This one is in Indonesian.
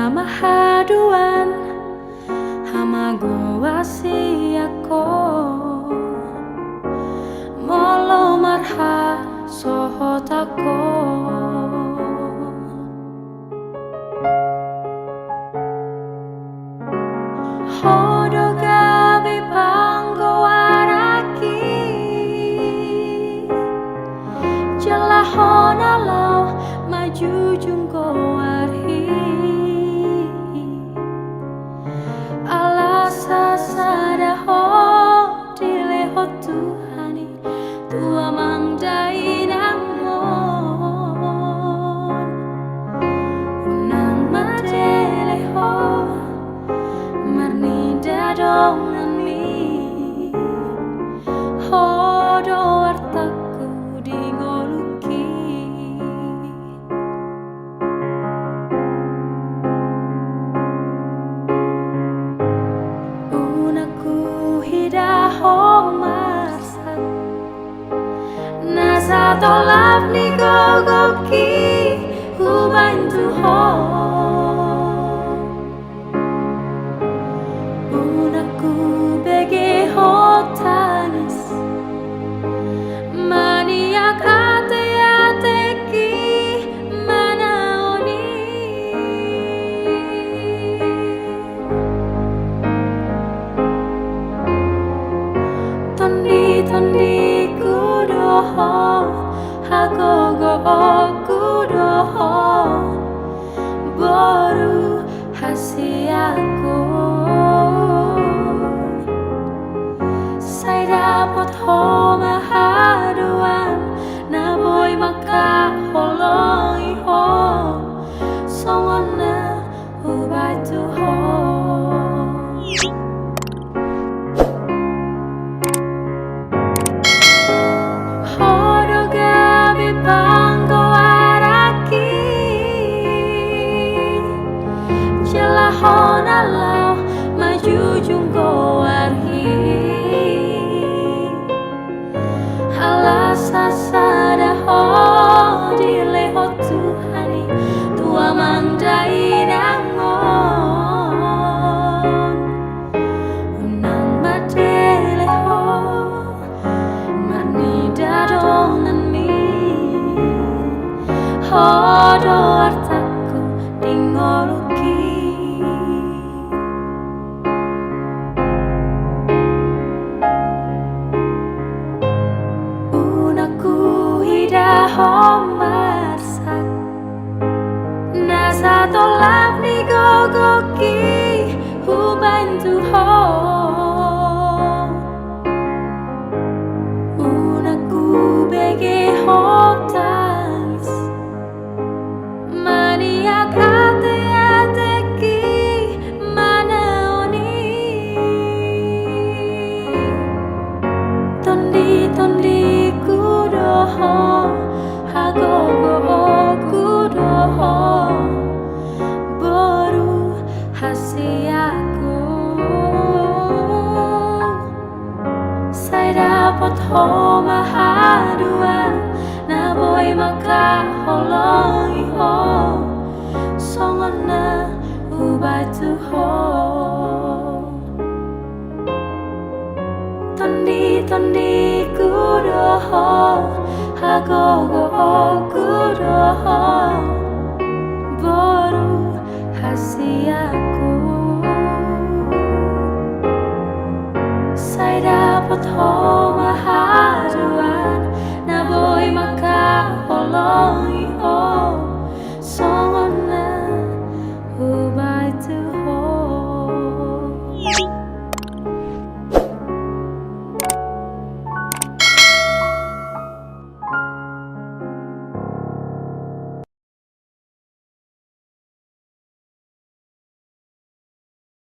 nama Haduan Hamagoan Sian Ho Molo Marhasohotan Hodo Gabe Panggoaranki Jala Manjujung Goarhi Sasada ho dilehon Tuhan Damang Dainang Unang Mandele ho Marnida Dongan Hodo Arthaku dingolukki Diida Ho Marsak Nasa tolap dingolukki huida Unangku bege hotanis maniak ate-atekki manaoni Tondi Tondiku Doho Hamagoan Doho Boru hasianku Saya dapat homa Haduan Naboy Dihaholongi ho Songon Nahubaen Hodo Gabe Panggoaranki Jala Manjujung Goarhi Sasada ho dilehon Tuhan Damang Dainang Unang Mandele ho Marnida Dongan Hodo Arthaku dingolukki Diida Ho Marsak Nasa tolap dingolukki huida Unangku bege hotanis maniak ate-atekki manaoni Tondi-Tondiku Doho Hamagoan Doho Boru hasianku Saya dapat homa Haduan Naboy Dihaholongi ho Songon Nahubaen Tondi-Tondiku Doho Hamagoan Doho Boru hasianku